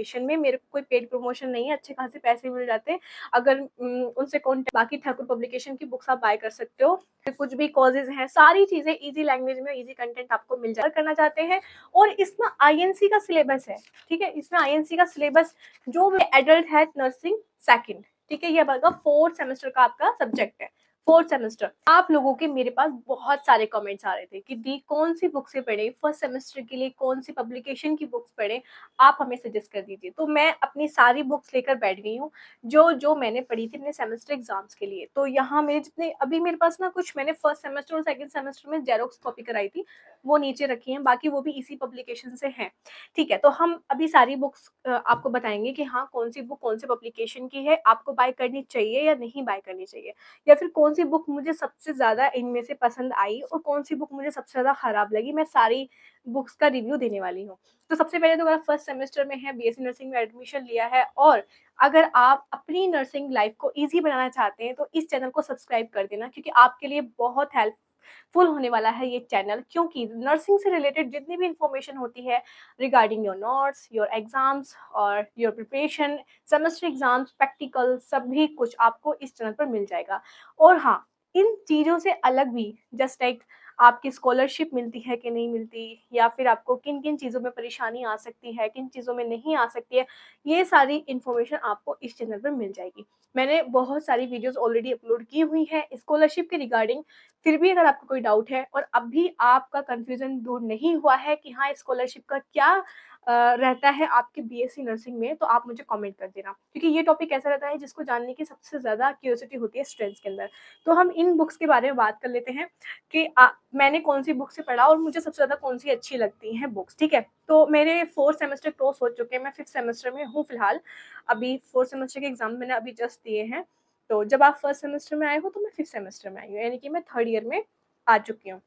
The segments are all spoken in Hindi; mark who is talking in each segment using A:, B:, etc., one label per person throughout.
A: में मेरे को कोई पेड प्रमोशन नहीं है, अच्छे खासे पैसे मिल जाते हैं। अगर उनसे कॉन्टैक्ट, बाकी ठाकुर पब्लिकेशन की बुक्स आप बाय कर सकते हो। कुछ भी कॉजेज हैं, सारी चीजें इजी लैंग्वेज में, इजी कंटेंट आपको मिल जाए करना चाहते हैं। और इसमें आईएनसी का सिलेबस है, ठीक है, इसमें आईएनसी का सिलेबस जो एडल्ट है नर्सिंग सेकंड, ठीक है, ये आपका 4th सेमेस्टर का आपका सब्जेक्ट है, 4th सेमेस्टर। आप लोगों के मेरे पास बहुत सारे कमेंट्स आ रहे थे कि दी कौन सी बुक से पढ़े, फर्स्ट सेमेस्टर के लिए कौन सी पब्लिकेशन की बुक्स पढ़े, आप हमें सजेस्ट कर दीजिए। तो मैं अपनी सारी बुक्स लेकर बैठ गई हूँ जो जो मैंने पढ़ी थी अपने सेमेस्टर एग्जाम्स के लिए। तो यहाँ मेरे जितने अभी मेरे पास ना, कुछ मैंने फर्स्ट सेमेस्टर और सेकंड सेमेस्टर में जेरोक्स कॉपी कराई थी, वो नीचे रखी हैं, बाकी वो भी इसी पब्लिकेशन से हैं, ठीक है। तो हम अभी सारी बुक्स आपको बताएंगे कि हाँ कौन सी बुक कौन से पब्लिकेशन की है, आपको बाय करनी चाहिए या नहीं बाय करनी चाहिए, या फिर कौन सी बुक मुझे सबसे ज़्यादा इनमें से पसंद आई और कौन सी बुक मुझे सबसे ज़्यादा खराब लगी। मैं सारी बुक्स का रिव्यू देने वाली हूँ। तो सबसे पहले तो अगर फर्स्ट सेमेस्टर में है, बीएससी नर्सिंग में एडमिशन लिया है और अगर आप अपनी नर्सिंग लाइफ को ईजी बनाना चाहते हैं तो इस चैनल को सब्सक्राइब कर देना, क्योंकि आपके लिए बहुत हेल्पफुल होने वाला है ये चैनल। क्योंकि नर्सिंग से रिलेटेड जितनी भी इंफॉर्मेशन होती है regarding your notes, your exams और your preparation, semester exams, practical, सभी कुछ आपको इस चैनल पर मिल जाएगा। और हाँ, इन चीज़ों से अलग भी, जस्ट लाइक आपकी स्कॉलरशिप मिलती है कि नहीं मिलती, या फिर आपको किन किन चीज़ों में परेशानी आ सकती है, किन चीज़ों में नहीं आ सकती है, ये सारी इन्फॉर्मेशन आपको इस चैनल पर मिल जाएगी। मैंने बहुत सारी वीडियोस ऑलरेडी अपलोड की हुई हैं स्कॉलरशिप के रिगार्डिंग। फिर भी अगर आपको कोई डाउट है और अब भी आपका कन्फ्यूज़न दूर नहीं हुआ है कि हाँ स्कॉलरशिप का क्या रहता है आपके बीएससी नर्सिंग में, तो आप मुझे कमेंट कर देना, क्योंकि ये टॉपिक ऐसा रहता है जिसको जानने की सबसे ज़्यादा क्यूरियोसिटी होती है स्टूडेंट्स के अंदर। तो हम इन बुक्स के बारे में बात कर लेते हैं कि मैंने कौन सी बुक से पढ़ा और मुझे सबसे ज़्यादा कौन सी अच्छी लगती हैं बुक्स, ठीक है। तो मेरे 4th सेमेस्टर क्लोज हो चुके हैं, मैं 5th सेमेस्टर में हूँ फिलहाल। अभी 4th सेमेस्टर के एग्जाम मैंने अभी जस्ट दिए हैं। तो जब आप फर्स्ट सेमेस्टर में आए हो तो मैं 5th सेमेस्टर में आई हूँ, यानी कि मैं 3rd ईयर में आ चुकी हूँ।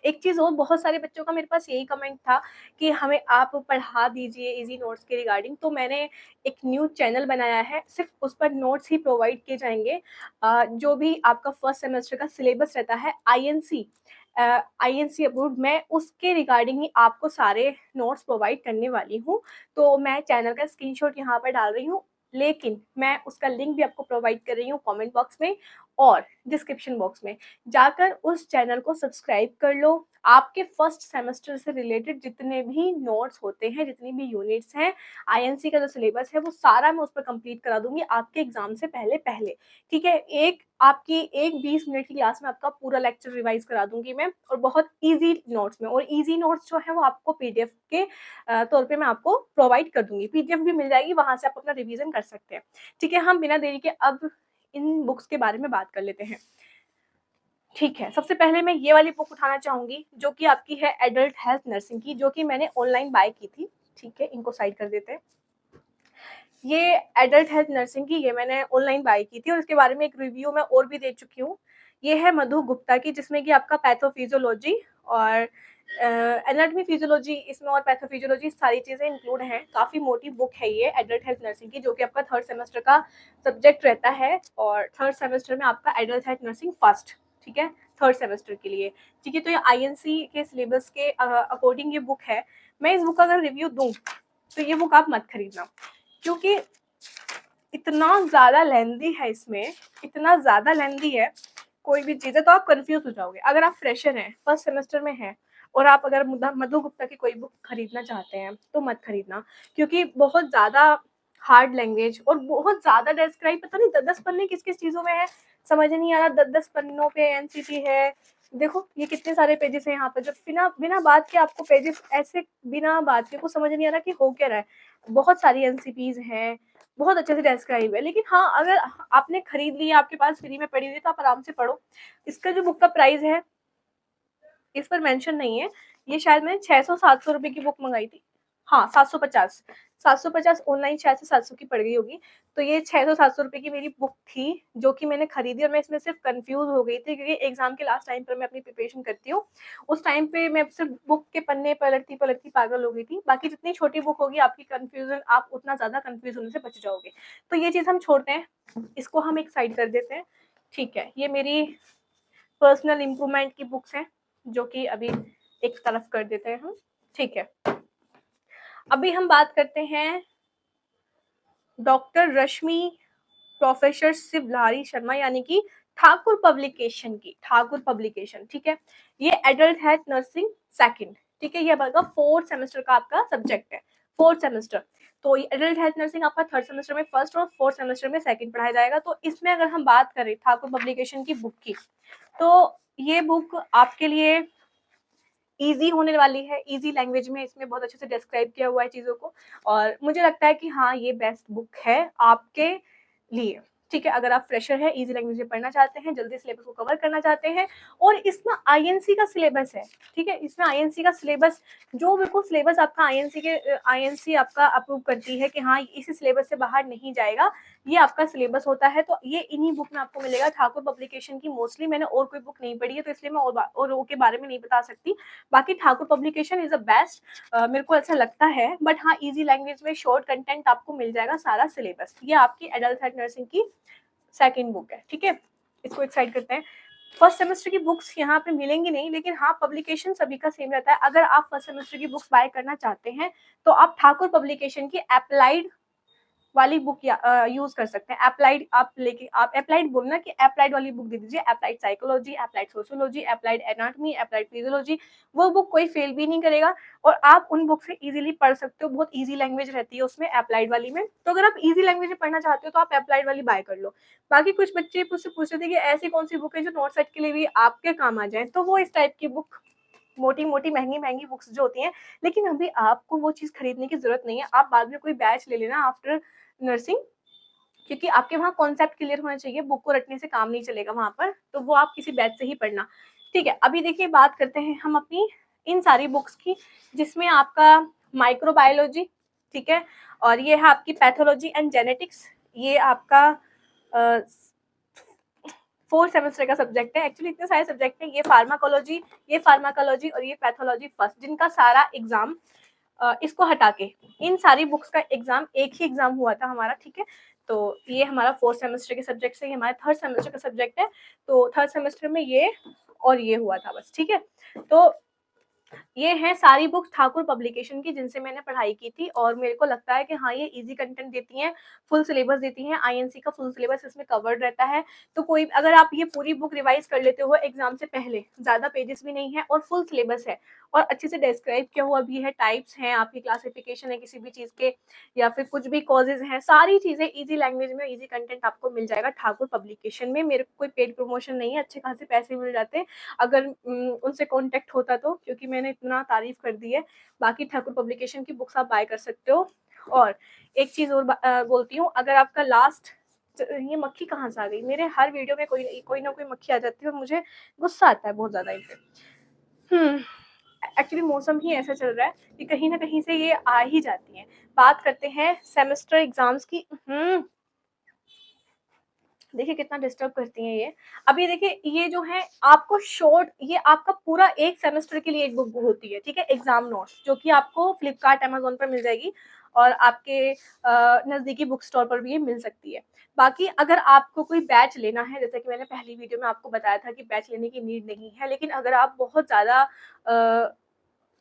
A: एक चीज़ और, बहुत सारे बच्चों का मेरे पास यही कमेंट था कि हमें आप पढ़ा दीजिए इजी नोट्स के रिगार्डिंग। तो मैंने एक न्यू चैनल बनाया है, सिर्फ उस पर नोट्स ही प्रोवाइड किए जाएंगे। जो भी आपका फर्स्ट सेमेस्टर का सिलेबस रहता है आईएनसी अप्रूव्ड, मैं उसके रिगार्डिंग ही आपको सारे नोट्स प्रोवाइड करने वाली हूँ। तो मैं चैनल का स्क्रीनशॉट यहाँ पर डाल रही हूँ, लेकिन मैं उसका लिंक भी आपको प्रोवाइड कर रही हूँ कमेंट बॉक्स में और डिस्क्रिप्शन बॉक्स में। जाकर उस चैनल को सब्सक्राइब कर लो। आपके फर्स्ट सेमेस्टर से रिलेटेड जितने भी नोट्स होते हैं, जितनी भी यूनिट्स हैं, आईएनसी का जो सिलेबस है वो सारा मैं उस पर कंप्लीट करा दूंगी आपके एग्जाम से पहले पहले, ठीक है। आपकी एक 20 मिनट की क्लास में आपका पूरा लेक्चर रिवाइज करा दूंगी मैं, और बहुत इजी नोट्स में। और इजी नोट्स जो है वो आपको पीडीएफ के तौर पे मैं आपको प्रोवाइड कर दूंगी, पीडीएफ भी मिल जाएगी, वहां से आप अपना रिवीजन कर सकते हैं, ठीक है। हम बिना देरी के अब इन बुक्स के बारे में बात कर लेते हैं, ठीक है। सबसे पहले मैं ये वाली बुक उठाना चाहूंगी जो कि आपकी है एडल्ट हेल्थ नर्सिंग की, जो कि मैंने ऑनलाइन बाय की थी, ठीक है। इनको साइड कर देते हैं। ये एडल्ट हेल्थ नर्सिंग की ये मैंने ऑनलाइन बाय की थी और इसके बारे में एक रिव्यू मैं और भी दे चुकी हूँ। ये है मधु गुप्ता की, जिसमें कि आपका पैथोफिजियोलॉजी और एनाटॉमी फिजियोलॉजी इसमें और पैथोफिजियोलॉजी सारी चीज़ें इंक्लूड हैं। काफ़ी मोटी बुक है ये एडल्ट हेल्थ नर्सिंग की, जो कि आपका 3rd सेमेस्टर का सब्जेक्ट रहता है और 3rd सेमेस्टर में आपका एडल्ट हेल्थ नर्सिंग फर्स्ट, ठीक है, 3rd सेमेस्टर के लिए, ठीक है। तो ये आईएनसी के सिलेबस के अकॉर्डिंग ये बुक है। मैं इस बुक का अगर रिव्यू दूँ तो ये बुक आप मत खरीदना, क्योंकि इतना ज़्यादा लेंदी है, इसमें इतना ज़्यादा लेंदी है कोई भी चीज़ है, तो आप कंफ्यूज हो जाओगे। अगर आप फ्रेशर हैं, फर्स्ट सेमेस्टर में हैं और आप अगर मधु गुप्ता की कोई बुक खरीदना चाहते हैं तो मत खरीदना, क्योंकि बहुत ज़्यादा हार्ड लैंग्वेज और बहुत ज़्यादा डिस्क्राइब, पता नहीं 10-10 पन्ने किस किस चीज़ों में है, समझ नहीं आ रहा। 10-10 पन्नों पे एनसीपी है, देखो ये कितने सारे पेजेस हैं यहाँ पे, जो बिना बिना बात के आपको पेजेस ऐसे बिना बात के, को समझ नहीं आ रहा कि हो क्या रहा है। बहुत सारी एनसीपीज हैं, बहुत अच्छे से डिस्क्राइब है। लेकिन हाँ, अगर आपने खरीद लिया, आपके पास फ्री में पड़ी हुई, तो आप आराम से पढ़ो। इसका जो बुक का प्राइस है इस पर मेंशन नहीं है, ये शायद मैंने 600-700 रुपए की बुक मंगाई थी, हाँ 750 ऑनलाइन शायद से 700 की पड़ गई होगी। तो ये 600-700 रुपए की मेरी बुक थी जो कि मैंने खरीदी, और मैं इसमें सिर्फ कंफ्यूज हो गई थी क्योंकि एग्जाम के लास्ट टाइम पर मैं अपनी प्रिपरेशन करती हूँ। उस टाइम पे मैं सिर्फ बुक के पन्ने पलटती पलटती पागल हो गई थी। बाकी जितनी छोटी बुक होगी आपकी कंफ्यूजन, आप उतना ज्यादा कंफ्यूज होने से बच जाओगे। तो ये चीज हम छोड़ते हैं, इसको हम एक साइड कर देते हैं, ठीक है। ये मेरी पर्सनल इम्प्रूवमेंट की बुक्स हैं जो कि अभी एक तरफ कर देते हैं हम, ठीक है। अभी हम बात करते हैं डॉक्टर रश्मि प्रोफेसर शिवलारी शर्मा यानी कि ठाकुर पब्लिकेशन की, ठाकुर पब्लिकेशन, ठीक है। ये एडल्ट हेल्थ नर्सिंग सेकंड, ठीक है। ये आपका 4th सेमेस्टर का आपका सब्जेक्ट है, 4th सेमेस्टर। तो ये एडल्ट हेल्थ नर्सिंग आपका 3rd सेमेस्टर में फर्स्ट और 4th सेमेस्टर में सेकंड पढ़ाया जाएगा। तो इसमें अगर हम बात करें ठाकुर पब्लिकेशन की बुक की, तो ये बुक आपके लिए ईजी होने वाली है, ईजी लैंग्वेज में इसमें बहुत अच्छे से डिस्क्राइब किया हुआ है चीज़ों को, और मुझे लगता है कि हाँ, ये बेस्ट बुक है आपके लिए, ठीक है। अगर आप फ्रेशर है, ईजी लैंग्वेज में पढ़ना चाहते हैं, जल्दी सिलेबस को कवर करना चाहते हैं, और इसमें आईएनसी का सिलेबस है, ठीक है। इसमें आईएनसी का सिलेबस, जो बिल्कुल सिलेबस आपका आईएनसी आपका अप्रूव करती है कि हाँ, इसी सिलेबस से बाहर नहीं जाएगा, ये आपका सिलेबस होता है। तो ये इन्हीं बुक में आपको मिलेगा, ठाकुर पब्लिकेशन की। मोस्टली मैंने और कोई बुक नहीं पढ़ी है, तो इसलिए मैं और के बारे में नहीं बता सकती। बाकी Thakur publication is a best, मेरे को ऐसा लगता है। बट हाँ, इजी लैंग्वेज में शॉर्ट कंटेंट आपको मिल जाएगा, सारा सिलेबस। ये आपकी एडल्ट हेल्थ नर्सिंग की सेकंड बुक है, ठीक है। इसको एक साइड करते हैं। फर्स्ट सेमेस्टर की बुक्स यहाँ पे मिलेंगी नहीं, लेकिन हाँ, पब्लिकेशन सभी का सेम रहता है। अगर आप फर्स्ट सेमेस्टर की बुक्स बाय करना चाहते हैं, तो आप ठाकुर पब्लिकेशन की अप्लाइड वाली बुक यूज कर सकते हैं। अप्लाइड आप लेके, आप अप्लाइड बोलना कि अप्लाइड वाली बुक दे दीजिए, applied psychology, applied sociology, applied anatomy, applied physiology. वो बुक कोई फेल भी नहीं करेगा, और आप उन बुक से इजीली पढ़ सकते हो। बहुत इजी लैंग्वेज रहती है उसमें अप्लाइड वाली में। तो अगर आप इजी लैंग्वेज में पढ़ना चाहते हो, तो आप अप्लाइड वाली बाय कर लो। बाकी कुछ बच्चे मुझसे पूछ रहे थे कि ऐसी कौन सी बुक है जो नोट सेट के लिए भी आपके काम आ जाए, तो वो इस टाइप की बुक, मोटी मोटी महंगी महंगी बुक्स जो होती हैं। लेकिन अभी आपको वो चीज़ खरीदने की जरूरत नहीं है, आप बाद में कोई बैच ले लेना आफ्टर नर्सिंग, क्योंकि आपके वहाँ कॉन्सेप्ट क्लियर होना चाहिए। बुक को रटने से काम नहीं चलेगा वहाँ पर, तो वो आप किसी बैच से ही पढ़ना, ठीक है। अभी देखिए, बात करते हैं हम अपनी इन सारी बुक्स की, जिसमें आपका माइक्रोबायोलॉजी, ठीक है, और ये है आपकी पैथोलॉजी एंड जेनेटिक्स। ये आपका 4th सेमेस्टर का सब्जेक्ट है। एक्चुअली इतने सारे सब्जेक्ट हैं, ये फार्माकोलॉजी और ये पैथोलॉजी फर्स्ट, जिनका सारा एग्जाम, इसको हटा के इन सारी बुक्स का एग्जाम एक ही एग्जाम हुआ था हमारा, ठीक है। तो ये हमारा 4th सेमेस्टर के सब्जेक्ट है, ये हमारा 3rd सेमेस्टर का सब्जेक्ट है। तो 3rd सेमेस्टर में ये और ये हुआ था बस, ठीक है। तो ये हैं सारी बुक्स ठाकुर पब्लिकेशन की, जिनसे मैंने पढ़ाई की थी, और मेरे को लगता है कि हाँ, ये इजी कंटेंट देती हैं, फुल सिलेबस देती हैं। आईएनसी का फुल सिलेबस इसमें कवर्ड रहता है। तो कोई, अगर आप ये पूरी बुक रिवाइज कर लेते हो एग्जाम से पहले, ज़्यादा पेजेस भी नहीं है और फुल सिलेबस है, और अच्छे से डिस्क्राइब किया हुआ भी है, टाइप्स हैं, आपकी क्लासिफिकेशन है किसी भी चीज़ के, या फिर कुछ भी कॉजेज हैं, सारी चीज़ें ईजी लैंग्वेज में, ईजी कंटेंट आपको मिल जाएगा ठाकुर पब्लिकेशन में। मेरे को कोई पेड प्रमोशन नहीं है, अच्छे खासे पैसे मिल जाते हैं अगर उनसे कॉन्टेक्ट होता तो, क्योंकि मैंने इतना तारीफ कर दी है। बाकी ठाकुर पब्लिकेशन की बुक्स आप बाय कर सकते हो। और एक चीज़ और बोलती हूँ, अगर आपका लास्ट, ये मक्खी कहाँ से आ गई, मेरे हर वीडियो में कोई ना कोई मक्खी आ जाती है, और मुझे गुस्सा आता है बहुत ज़्यादा इन पे। एक्चुअली मौसम ही ऐसा चल रहा है कि कहीं ना कहीं से ये आ ही जाती हैं। बात करते हैं सेमेस्टर एग्जाम्स की। देखिए कितना डिस्टर्ब करती हैं ये। अभी देखिए, ये जो है आपको शॉर्ट, ये आपका पूरा एक सेमेस्टर के लिए एक बुक होती है, ठीक है, एग्जाम नोट्स, जो कि आपको फ्लिपकार्ट अमेजोन पर मिल जाएगी, और आपके नज़दीकी बुक स्टोर पर भी ये मिल सकती है। बाकी अगर आपको कोई बैच लेना है, जैसे कि मैंने पहली वीडियो में आपको बताया था कि बैच लेने की नीड नहीं है, लेकिन अगर आप बहुत ज़्यादा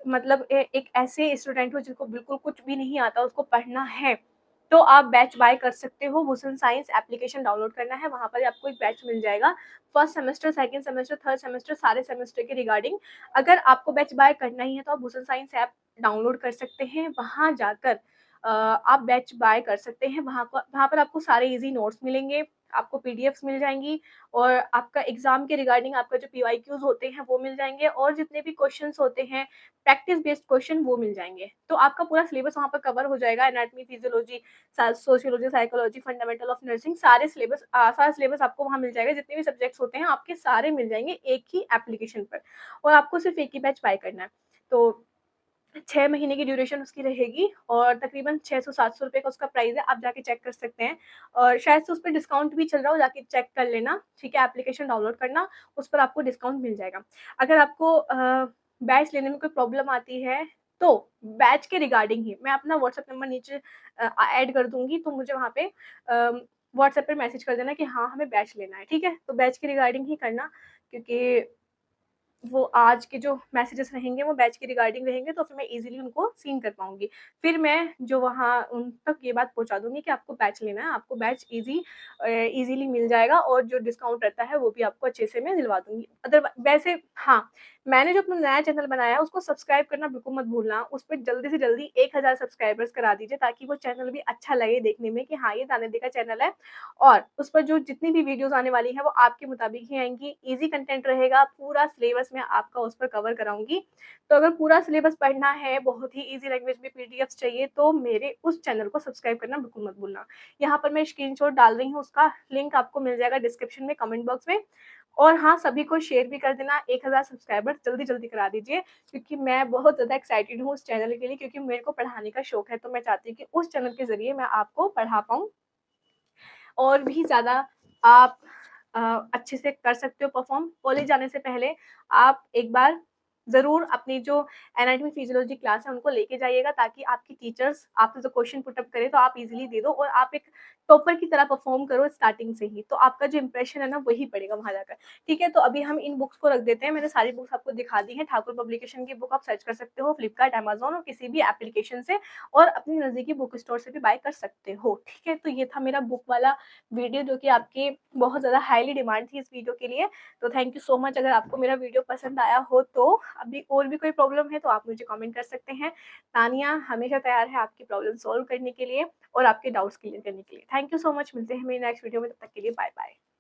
A: मतलब एक ऐसे स्टूडेंट हो जिसको बिल्कुल कुछ भी नहीं आता, उसको पढ़ना है, तो आप बैच बाय कर सकते हो। भूषण साइंस एप्लीकेशन डाउनलोड करना है, वहाँ पर आपको एक बैच मिल जाएगा, first semester, second semester, third semester, सारे सेमेस्टर के रिगार्डिंग। अगर आपको बैच बाय करना ही है, तो आप भूषण साइंस ऐप डाउनलोड कर सकते हैं, वहाँ जाकर आप बैच बाय कर सकते हैं। वहाँ पर आपको सारे ईजी नोट्स मिलेंगे, आपको पीडीएफ्स मिल जाएंगी, और आपका एग्जाम के रिगार्डिंग आपका जो पीवाईक्यूज होते हैं वो मिल जाएंगे, और जितने भी क्वेश्चंस होते हैं प्रैक्टिस बेस्ड क्वेश्चन, वो मिल जाएंगे। तो आपका पूरा सिलेबस वहाँ पर कवर हो जाएगा। Anatomy, physiology, sociology, psychology, fundamental of nursing, सारा सिलेबस आपको वहाँ मिल जाएगा। जितने भी सब्जेक्ट्स होते हैं आपके सारे मिल जाएंगे एक ही एप्लीकेशन पर, और आपको सिर्फ एक ही बैच बाय करना है। तो 6 महीने की ड्यूरेशन उसकी रहेगी, और तकरीबन 600-700 रुपये का उसका प्राइस है। आप जाके चेक कर सकते हैं, और शायद से उस पर डिस्काउंट भी चल रहा हो, जाके चेक कर लेना, ठीक है। एप्लीकेशन डाउनलोड करना, उस पर आपको डिस्काउंट मिल जाएगा। अगर आपको बैच लेने में कोई प्रॉब्लम आती है, तो बैच के रिगार्डिंग ही मैं अपना व्हाट्सएप नंबर नीचे ऐड कर दूंगी, तो मुझे वहाँ पे व्हाट्सएप पर मैसेज कर देना कि हाँ, हमें बैच लेना है, ठीक है। तो बैच के रिगार्डिंग ही करना, क्योंकि वो आज के जो मैसेजेस रहेंगे वो बैच के रिगार्डिंग रहेंगे, तो फिर मैं ईज़िली उनको सीन कर पाऊँगी। फिर मैं जो वहाँ उन तक ये बात पहुँचा दूँगी कि आपको बैच लेना है, आपको बैच ईज़िली मिल जाएगा और जो डिस्काउंट रहता है वो भी आपको अच्छे से मैं दिलवा दूँगी। वैसे हाँ, मैंने जो अपना नया चैनल बनाया है उसको सब्सक्राइब करना बिल्कुल मत भूलना। उस पे जल्दी से जल्दी 1000 सब्सक्राइबर्स करा दीजिए, ताकि वो चैनल भी अच्छा लगे देखने में कि हाँ, ये दानिश दी का चैनल है और उस पर जो जितनी भी वीडियोज़ आने वाली हैं वो आपके मुताबिक ही आएँगी। ईज़ी कंटेंट रहेगा, पूरा सिलेबस मैं आपका उस पर कवर कराऊँगी। तो अगर पूरा सिलेबस पढ़ना है, बहुत ही ईज़ी लैंग्वेज में पीडीएफ्स चाहिए, तो मेरे उस चैनल को सब्सक्राइब करना बिल्कुल मत भूलना। यहाँ पर मैं स्क्रीनशॉट डाल रही हूँ, उसका लिंक आपको मिल जाएगा डिस्क्रिप्शन में, कमेंट बॉक्स में। और हाँ, सभी को शेयर भी कर देना, 1000 सब्सक्राइबर जल्दी-जल्दी करा दीजिए, क्योंकि मैं बहुत ज़्यादा एक्साइटेड हूँ उस चैनल के लिए, क्योंकि मेरे को पढ़ाने का शौक है, तो मैं चाहती हूँ कि उस चैनल के ज़रिए मैं आपको पढ़ा पाऊँ और भी ज़्यादा आप अच्छे से कर सकते हो परफ़ॉर्म। कॉलेज जाने से पहले आप एक बार ज़रूर अपनी जो एनाटॉमी फिजियोलॉजी क्लास है उनको लेके जाइएगा, ताकि आपकी टीचर्स आपसे जो क्वेश्चन पुट अप करें तो आप ईज़िली दे दो और आप एक टॉपर की तरह परफ़ॉर्म करो स्टार्टिंग से ही। तो आपका जो इंप्रेशन है ना वही पड़ेगा वहाँ जाकर। ठीक है? तो अभी हम इन बुक्स को रख देते हैं। मैंने सारी बुक्स आपको दिखा दी हैं। ठाकुर पब्लिकेशन की बुक आप सर्च कर सकते हो फ्लिपकार्ट, अमेज़न और किसी भी एप्लीकेशन से, और अपनी नज़दीकी बुक स्टोर से भी बाय कर सकते हो। ठीक है? तो ये था मेरा बुक वाला वीडियो, जो कि आपकी बहुत ज़्यादा हाईली डिमांड थी इस वीडियो के लिए। तो थैंक यू सो मच। अगर आपको मेरा वीडियो पसंद आया हो तो अभी और भी कोई प्रॉब्लम है तो आप मुझे कमेंट कर सकते हैं। तानिया हमेशा तैयार है आपकी प्रॉब्लम सॉल्व करने के लिए और आपके डाउट्स क्लियर करने के लिए। Thank you so much. मिलते हैं मेरी नेक्स्ट वीडियो में, तब तक के लिए बाय बाय।